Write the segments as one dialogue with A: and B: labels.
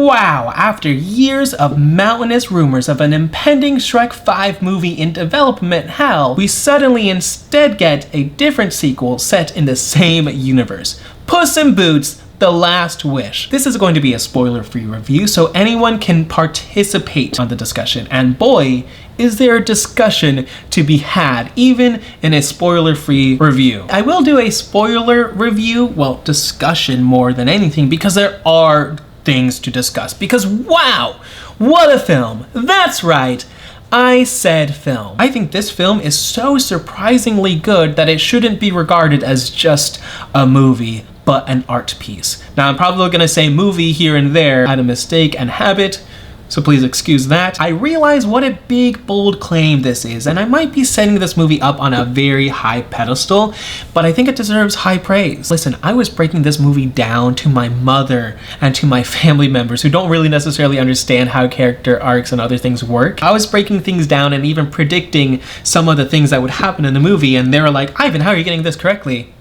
A: Wow, after years of mountainous rumors of an impending Shrek 5 movie in development hell, we suddenly instead get a different sequel set in the same universe. Puss in Boots: The Last Wish. This is going to be a spoiler-free review, so anyone can participate on the discussion. And boy, is there a discussion to be had, even in a spoiler-free review. I will do a spoiler review, well, discussion more than anything, because there are things to discuss. Because wow, what a film! That's right, I said film. I think this film is so surprisingly good that it shouldn't be regarded as just a movie, but an art piece. Now, I'm probably gonna say movie here and there out of mistake and habit, so please excuse that. I realize what a big, bold claim this is, and I might be setting this movie up on a very high pedestal, but I think it deserves high praise. Listen, I was breaking this movie down to my mother and to my family members who don't really necessarily understand how character arcs and other things work. I was breaking things down and even predicting some of the things that would happen in the movie, and they were like, Ivan, how are you getting this correctly?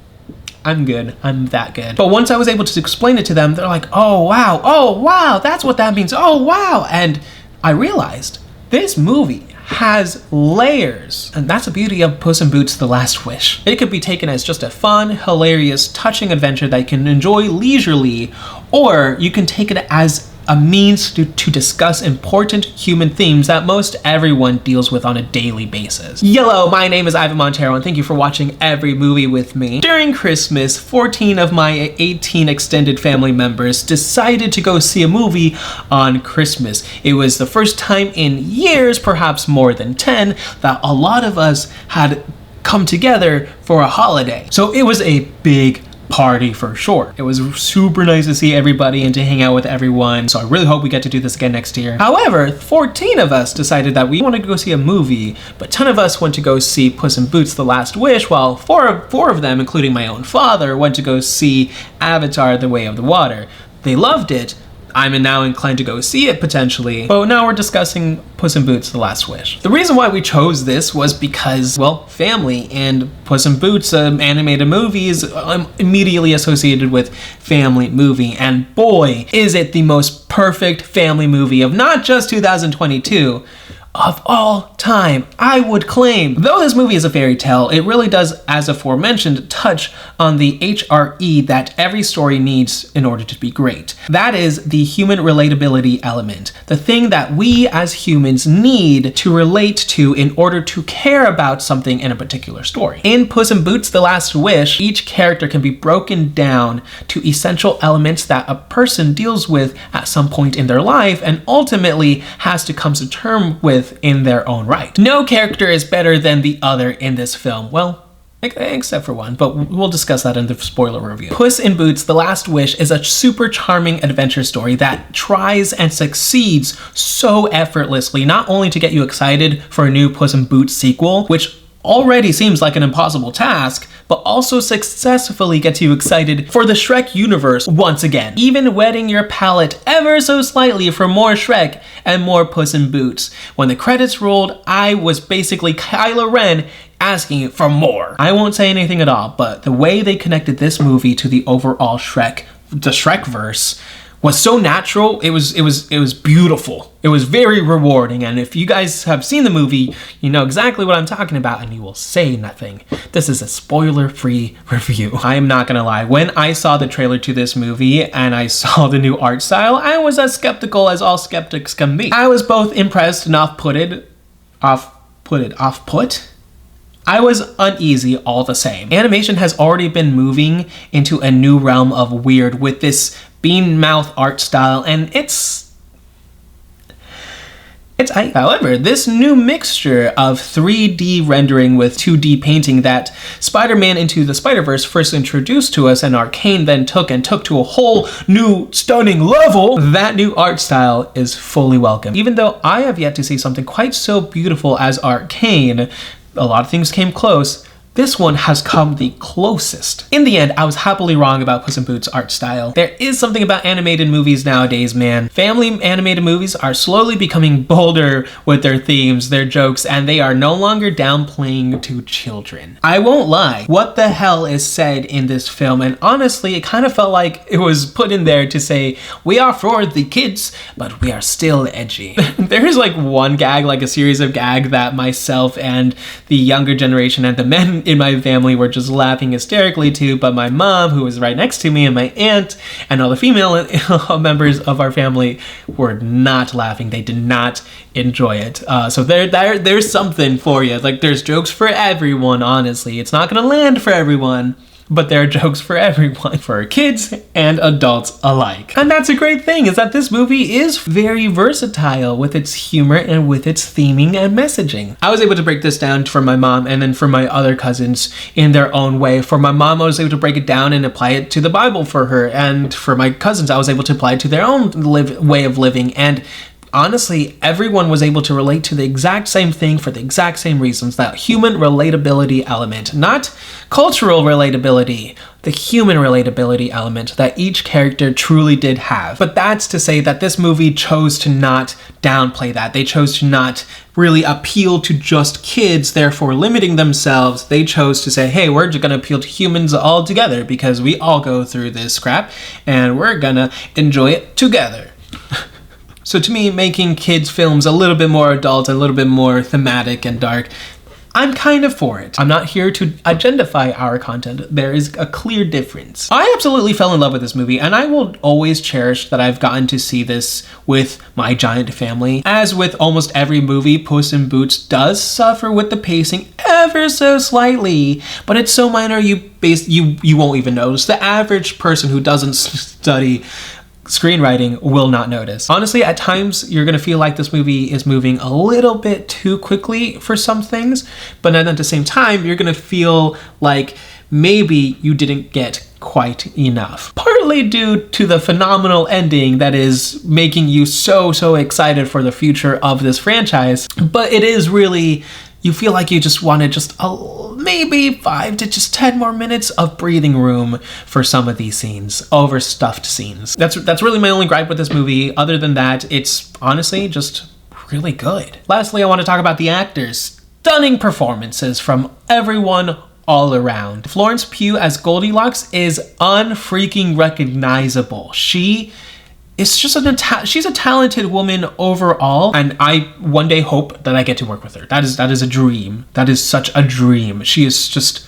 A: I'm good, I'm that good. But once I was able to explain it to them, they're like, oh wow, that's what that means, oh wow. And I realized this movie has layers, and that's the beauty of Puss in Boots: The Last Wish. It could be taken as just a fun, hilarious, touching adventure that you can enjoy leisurely, or you can take it as a means to discuss important human themes that most everyone deals with on a daily basis. Hello, my name is Ivan Montero, and thank you for watching every movie with me. During Christmas, 14 of my 18 extended family members decided to go see a movie on Christmas. It was the first time in years, perhaps more than 10, that a lot of us had come together for a holiday. So it was a big party for sure. It was super nice to see everybody and to hang out with everyone, so I really hope we get to do this again next year. However, 14 of us decided that we wanted to go see a movie, but 10 of us went to go see Puss in Boots: The Last Wish, while four of them, including my own father, went to go see Avatar: The Way of the Water. They loved it. I'm now inclined to go see it potentially, but now we're discussing Puss in Boots: The Last Wish. The reason why we chose this was because, well, family, and Puss in Boots, animated movies, I'm immediately associated with family movie, and boy, is it the most perfect family movie of not just 2022, of all time, I would claim. Though this movie is a fairy tale, it really does, as aforementioned, touch on the HRE that every story needs in order to be great. That is the human relatability element, the thing that we as humans need to relate to in order to care about something in a particular story. In Puss in Boots: The Last Wish, each character can be broken down to essential elements that a person deals with at some point in their life and ultimately has to come to terms with in their own right. No character is better than the other in this film. Well, except for one, but we'll discuss that in the spoiler review. Puss in Boots: The Last Wish is a super charming adventure story that tries and succeeds so effortlessly, not only to get you excited for a new Puss in Boots sequel, which already seems like an impossible task, but also successfully gets you excited for the Shrek universe once again, even whetting your palate ever so slightly for more Shrek and more Puss in Boots. When the credits rolled, I was basically Kylo Ren asking for more. I won't say anything at all, but the way they connected this movie to the overall Shrek, the Shrekverse, was so natural. It was beautiful. It was very rewarding, and if you guys have seen the movie, you know exactly what I'm talking about, and you will say nothing. This is a spoiler-free review. I am not gonna lie, when I saw the trailer to this movie and I saw the new art style, I was as skeptical as all skeptics can be. I was both impressed and off-put. I was uneasy all the same. Animation has already been moving into a new realm of weird with this bean mouth art style, and it's however, this new mixture of 3D rendering with 2D painting that Spider-Man Into the Spider-Verse first introduced to us and Arcane then took to a whole new stunning level, that new art style is fully welcome. Even though I have yet to see something quite so beautiful as Arcane, a lot of things came close. this one has come the closest. In the end, I was happily wrong about Puss in Boots' art style. There is something about animated movies nowadays, man. Family animated movies are slowly becoming bolder with their themes, their jokes, and they are no longer downplaying to children. I won't lie, what the hell is said in this film, and honestly, it kind of felt like it was put in there to say, we are for the kids, but we are still edgy. There is like one gag, like a series of gags that myself and the younger generation and the men in my family were just laughing hysterically to, but my mom, who was right next to me, and my aunt, and all the female members of our family were not laughing. They did not enjoy it. So there's something for you. Like, there's jokes for everyone, honestly. It's not gonna land for everyone, but there are jokes for everyone, for kids and adults alike. And that's a great thing, is that this movie is very versatile with its humor and with its theming and messaging. I was able to break this down for my mom and then for my other cousins in their own way. For my mom, I was able to break it down and apply it to the Bible for her. And for my cousins, I was able to apply it to their own way of living. And honestly, everyone was able to relate to the exact same thing for the exact same reasons. That human relatability element, not cultural relatability, the human relatability element that each character truly did have. But that's to say that this movie chose to not downplay that. They chose to not really appeal to just kids, therefore limiting themselves. They chose to say, hey, we're just gonna appeal to humans all together because we all go through this crap and we're gonna enjoy it together. So to me, making kids films a little bit more adult, a little bit more thematic and dark, I'm kind of for it. I'm not here to agendify our content. There is a clear difference. I absolutely fell in love with this movie, and I will always cherish that I've gotten to see this with my giant family. As with almost every movie, Puss in Boots does suffer with the pacing ever so slightly, but it's so minor you won't even notice. The average person who doesn't study screenwriting will not notice. Honestly, at times you're gonna feel like this movie is moving a little bit too quickly for some things, but then at the same time, you're gonna feel like maybe you didn't get quite enough. Partly due to the phenomenal ending that is making you so excited for the future of this franchise, but it is really, you feel like you just wanted just maybe 5 to just 10 more minutes of breathing room for some of these scenes, overstuffed scenes. That's really my only gripe with this movie. Other than that, it's honestly just really good. Lastly, I want to talk about the actors. Stunning performances from everyone all around. Florence Pugh as Goldilocks is unfreaking recognizable. She's a talented woman overall, and I one day hope that I get to work with her. That is a dream. That is such a dream. She is just,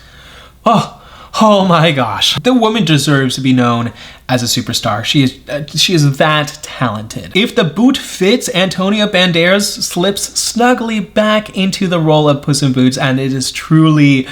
A: oh my gosh. The woman deserves to be known as a superstar. She is that talented. If the boot fits, Antonio Banderas slips snugly back into the role of Puss in Boots, and it is truly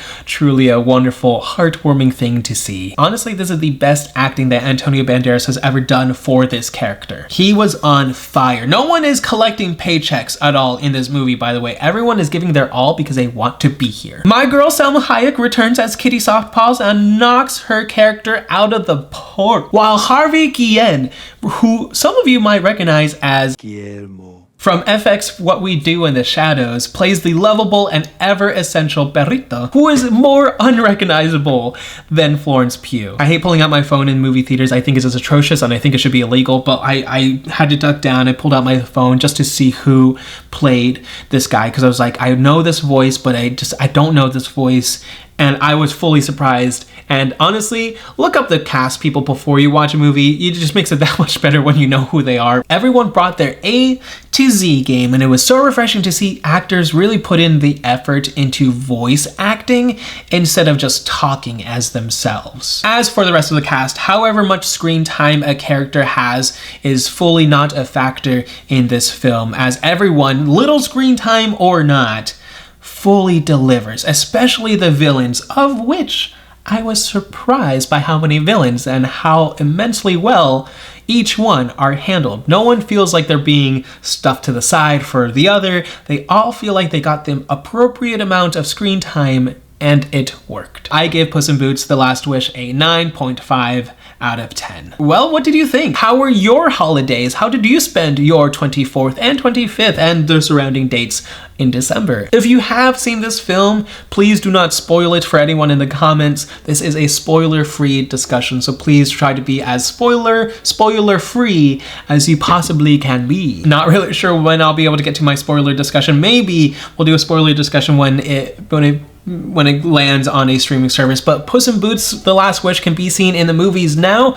A: a wonderful, heartwarming thing to see. Honestly, this is the best acting that Antonio Banderas has ever done for this character. He was on fire. No one is collecting paychecks at all in this movie, by the way. Everyone is giving their all because they want to be here. My girl Salma Hayek returns as Kitty Softpaws and knocks her character out of the park. While Harvey Guillen, who some of you might recognize as Guillermo from FX What We Do in the Shadows, plays the lovable and ever essential Perrito, who is more unrecognizable than Florence Pugh. I hate pulling out my phone in movie theaters. I think it is atrocious and I think it should be illegal, but I had to duck down. I pulled out my phone just to see who played this guy, because I was like, I know this voice, but I don't know this voice. And I was fully surprised. And honestly, look up the cast people before you watch a movie. It just makes it that much better when you know who they are. Everyone brought their A to Z game, and it was so refreshing to see actors really put in the effort into voice acting instead of just talking as themselves. As for the rest of the cast, however much screen time a character has is fully not a factor in this film, as everyone, little screen time or not, fully delivers, especially the villains, of which I was surprised by how many villains and how immensely well each one are handled. No one feels like they're being stuffed to the side for the other. They all feel like they got the appropriate amount of screen time, and it worked. I gave Puss in Boots: The Last Wish a 9.5 out of 10. Well, what did you think? How were your holidays? How did you spend your 24th and 25th and the surrounding dates in December? If you have seen this film, please do not spoil it for anyone in the comments. This is a spoiler-free discussion, so please try to be as spoiler-free as you possibly can be. Not really sure when I'll be able to get to my spoiler discussion. Maybe we'll do a spoiler discussion when it lands on a streaming service, but Puss in Boots: The Last Wish can be seen in the movies now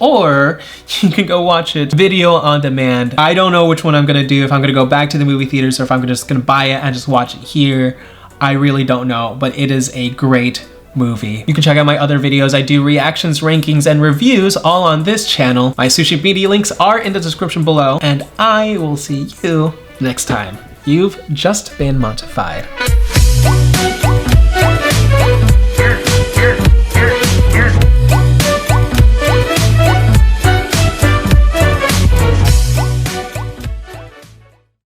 A: or you can go watch it video on demand. I don't know which one I'm gonna do, if I'm gonna go back to the movie theaters or if I'm just gonna buy it and just watch it here. I really don't know, but it is a great movie. You can check out my other videos. I do reactions, rankings, and reviews all on this channel. My sushi media links are in the description below, and I will see you next time. You've just been Montified.